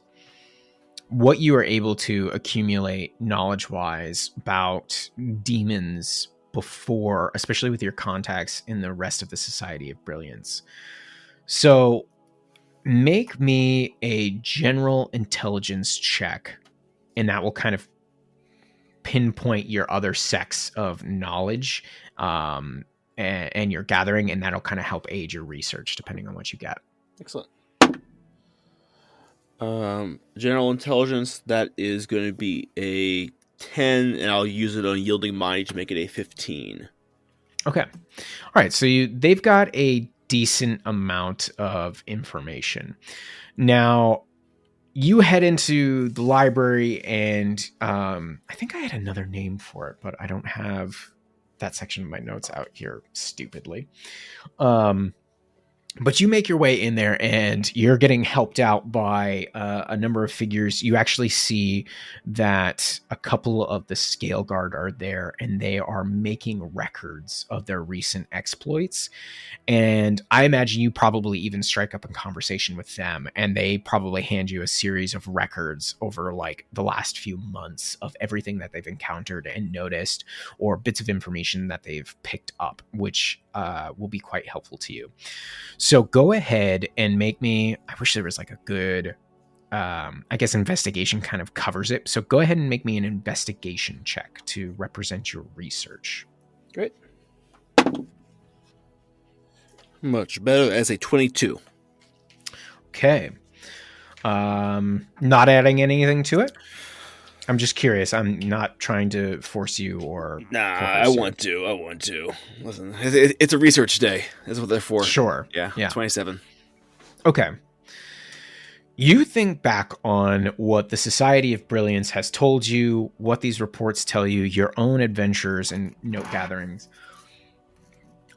you are able to accumulate knowledge-wise about demons before, especially with your contacts in the rest of the Society of Brilliance. So make me a general intelligence check, and that will kind of pinpoint your other sects of knowledge and your gathering, and that'll kind of help aid your research depending on what you get. Excellent. General intelligence, that is going to be a 10, and I'll use it on yielding mind to make it a 15. Okay. All right. So they've got a decent amount of information. Now, you head into the library, and I think I had another name for it, but I don't have that section of my notes out here stupidly. But you make your way in there, and you're getting helped out by a number of figures. You actually see that a couple of the Scale Guard are there, and they are making records of their recent exploits. And I imagine you probably even strike up a conversation with them, and they probably hand you a series of records over like the last few months of everything that they've encountered and noticed, or bits of information that they've picked up, which will be quite helpful to you. So go ahead and make me, I wish there was like a good, I guess investigation kind of covers it. So go ahead and make me an investigation check to represent your research. Great. Much better as a 22. Okay. Not adding anything to it? I'm just curious. I'm not trying to force you or... Nah, I want to. Listen, it's a research day. That's what they're for. Sure. Yeah. 27. Okay. You think back on what the Society of Brilliance has told you, what these reports tell you, your own adventures and note gatherings.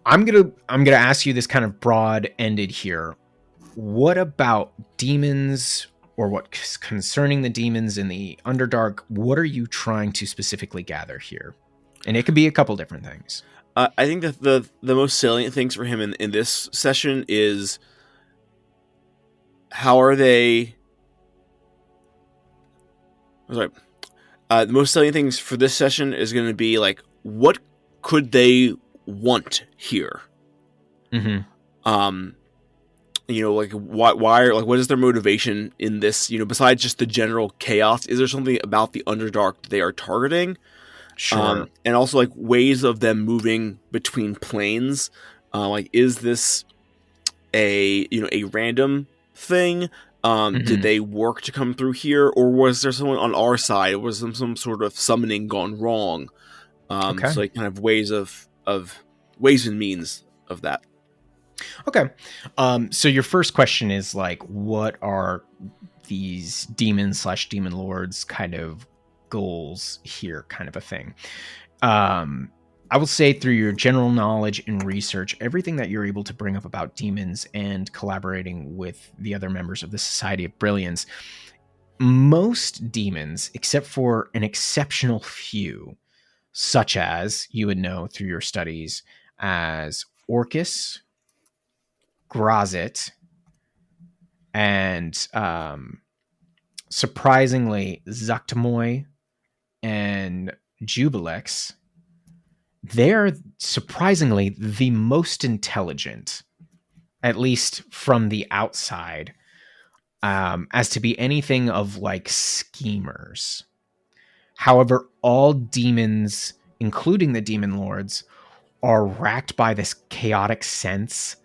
I'm gonna ask you this kind of broad-ended here. What about demons, or what's concerning the demons in the Underdark? What are you trying to specifically gather here? And it could be a couple different things. I think that the most salient things for him in this session is how are they... The most salient things for this session is going to be like, what could they want here? Mm-hmm. Like why, like what is their motivation in this? Besides just the general chaos, is there something about the Underdark that they are targeting? Sure. And also like ways of them moving between planes. Like, is this a random thing? Did they work to come through here, or was there someone on our side? Was there some sort of summoning gone wrong? Okay. So like kind of ways and means of that. Okay. So your first question is like, what are these demons/demon lords kind of goals here, kind of a thing? I will say through your general knowledge and research, everything that you're able to bring up about demons and collaborating with the other members of the Society of Brilliance, most demons, except for an exceptional few, such as you would know through your studies as Orcus, Grazit, and surprisingly Zuctamoy and Jubilex, they're surprisingly the most intelligent, at least from the outside, as to be anything of like schemers. However, all demons, including the demon lords, are racked by this chaotic sense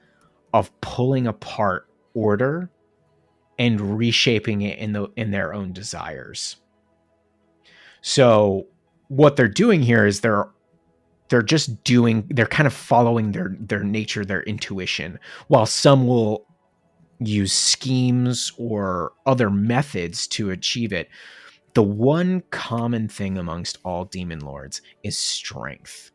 of pulling apart order and reshaping it in their own desires. So what they're doing here is they're kind of following their nature, their intuition, while some will use schemes or other methods to achieve it. The one common thing amongst all demon lords is strength.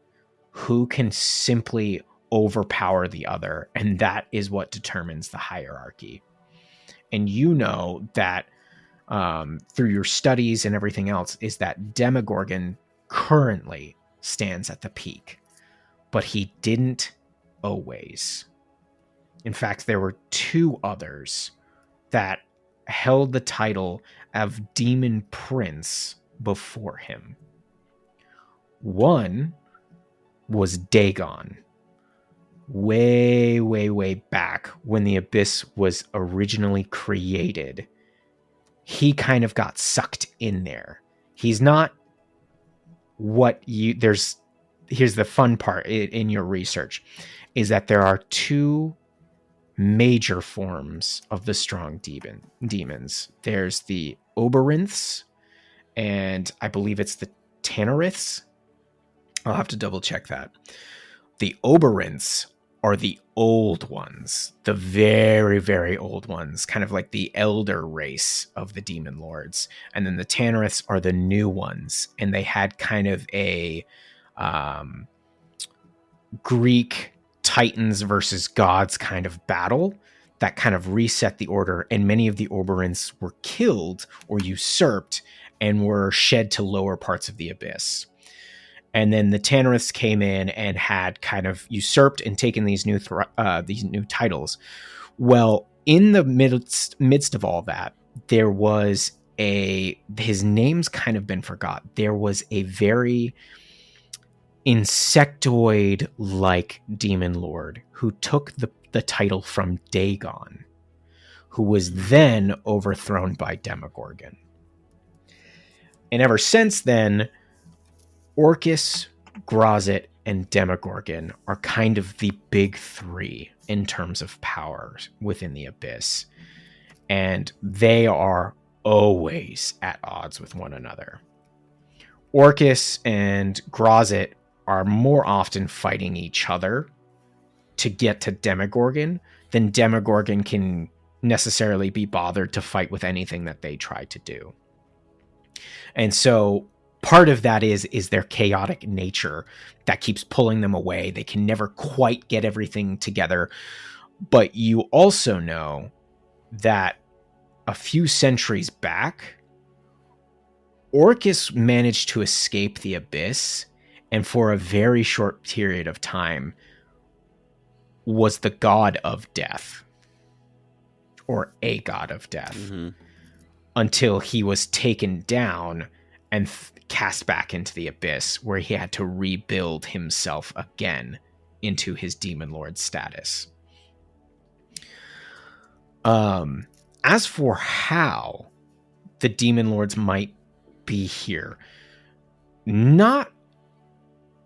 Who can simply overpower the other, and that is what determines the hierarchy. And you know that through your studies and everything else is that Demogorgon currently stands at the peak, but he didn't always. In fact, there were two others that held the title of Demon Prince before him. One was Dagon, way, way, way back when the Abyss was originally created. He kind of got sucked in there. He's not what you... Here's the fun part in your research, is that there are two major forms of the strong demons. There's the Oberynths, and I believe it's the Tanneriths. I'll have to double check that. The Oberynths are the old ones, the very, very old ones, kind of like the elder race of the demon lords. And then the Tanneriths are the new ones, and they had kind of a Greek titans versus gods kind of battle that kind of reset the order, and many of the Oberynths were killed or usurped and were shed to lower parts of the Abyss. And then the Tanneriths came in and had kind of usurped and taken these new titles. Well, in the midst of all that, there was his name's kind of been forgot. There was a very insectoid-like demon lord who took the title from Dagon, who was then overthrown by Demogorgon. And ever since then, Orcus, Grazit, and Demogorgon are kind of the big three in terms of power within the Abyss. And they are always at odds with one another. Orcus and Grazit are more often fighting each other to get to Demogorgon than Demogorgon can necessarily be bothered to fight with anything that they try to do. And so part of that is their chaotic nature that keeps pulling them away. They can never quite get everything together. But you also know that a few centuries back, Orcus managed to escape the Abyss, and for a very short period of time was the god of death, or a god of death, until he was taken down and cast back into the Abyss, where he had to rebuild himself again into his demon lord status. As for how the demon lords might be here,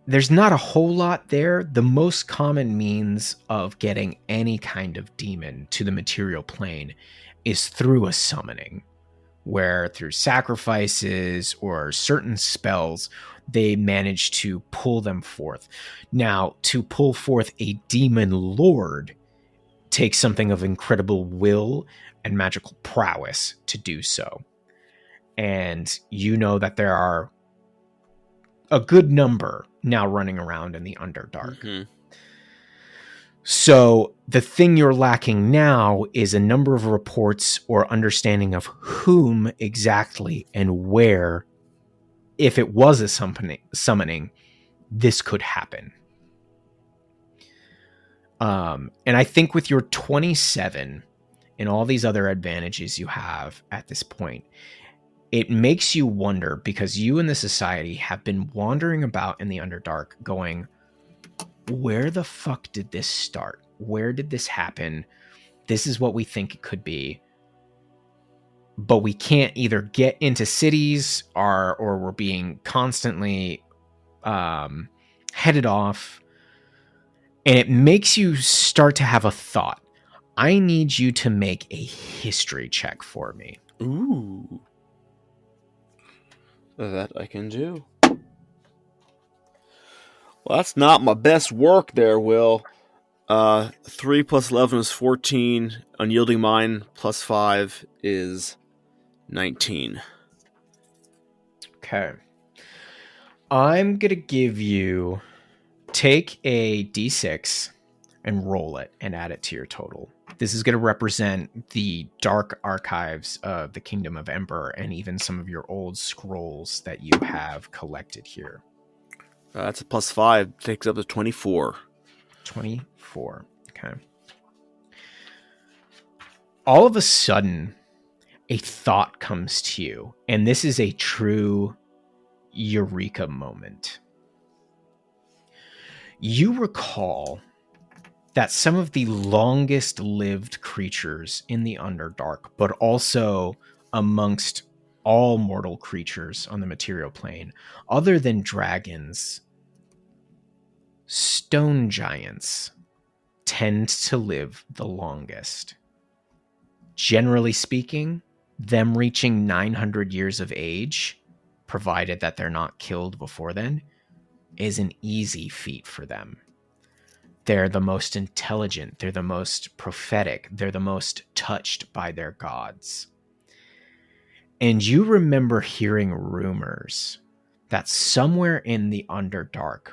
there's not a whole lot there. The most common means of getting any kind of demon to the material plane is through a summoning, where through sacrifices or certain spells, they manage to pull them forth. Now, to pull forth a demon lord takes something of incredible will and magical prowess to do so. And you know that there are a good number now running around in the Underdark. So the thing you're lacking now is a number of reports or understanding of whom exactly and where, if it was a summoning, this could happen. And I think with your 27 and all these other advantages you have at this point, it makes you wonder, because you and the society have been wandering about in the Underdark going, where the fuck did this start? Where did this happen? This is what we think it could be. But we can't either get into cities or we're being constantly headed off. And it makes you start to have a thought. I need you to make a history check for me. Ooh. That I can do. Well, that's not my best work there, Will. 3 plus 11 is 14. Unyielding Mind plus 5 is 19. Okay. I'm going to give you... Take a d6 and roll it and add it to your total. This is going to represent the dark archives of the Kingdom of Ember and even some of your old scrolls that you have collected here. That's a plus 5. Takes up to 24. 24. Okay. All of a sudden, a thought comes to you, and this is a true eureka moment. You recall that some of the longest lived creatures in the Underdark, but also amongst all mortal creatures on the material plane, other than dragons, stone giants tend to live the longest. Generally speaking, them reaching 900 years of age, provided that they're not killed before then, is an easy feat for them. They're the most intelligent, they're the most prophetic, they're the most touched by their gods. And you remember hearing rumors that somewhere in the Underdark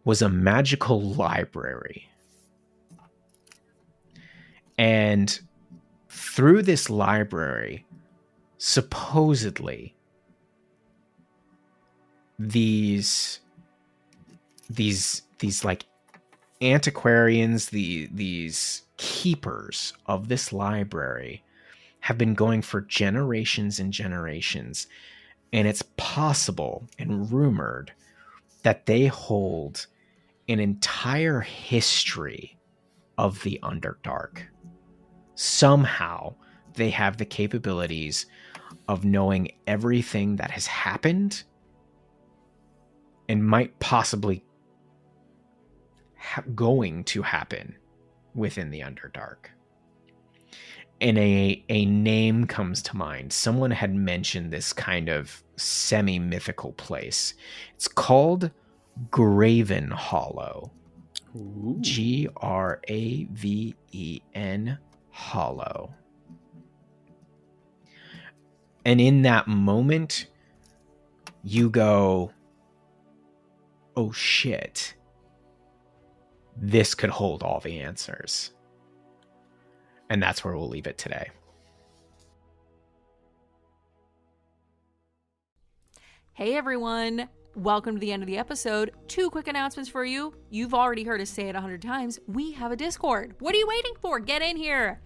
was a magical library. And through this library, supposedly, these like antiquarians, these keepers of this library have been going for generations and generations. And it's possible and rumored that they hold an entire history of the Underdark. Somehow they have the capabilities of knowing everything that has happened and might possibly going to happen within the Underdark. And a name comes to mind. Someone had mentioned this kind of semi-mythical place. It's called Graven Hollow. Ooh. Graven Hollow. And in that moment, you go, oh shit, this could hold all the answers. And that's where we'll leave it today. Hey everyone, welcome to the end of the episode. 2 quick announcements for you. You've already heard us say it 100 times. We have a Discord. What are you waiting for? Get in here.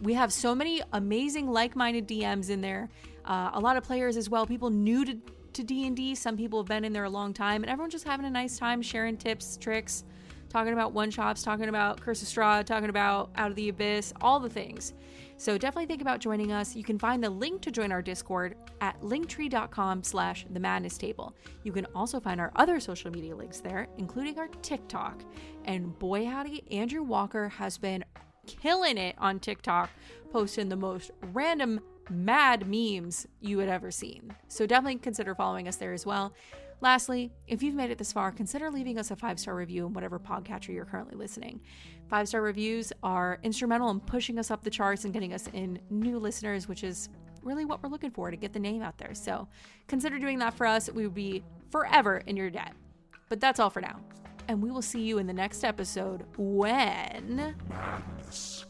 We have so many amazing like-minded DMs in there. A lot of players as well, people new to D&D. Some people have been in there a long time, and everyone's just having a nice time sharing tips, tricks, talking about one-shots, talking about Curse of Strahd, talking about Out of the Abyss, all the things. So definitely think about joining us. You can find the link to join our Discord at linktree.com/themadnesstable. You can also find our other social media links there, including our TikTok. And boy howdy, Andrew Walker has been killing it on TikTok, posting the most random mad memes you had ever seen. So definitely consider following us there as well. Lastly, if you've made it this far, consider leaving us a 5-star review in whatever podcatcher you're currently listening. 5-star reviews are instrumental in pushing us up the charts and getting us in new listeners, which is really what we're looking for to get the name out there. So consider doing that for us. We would be forever in your debt. But that's all for now. and we will see you in the next episode when... Madness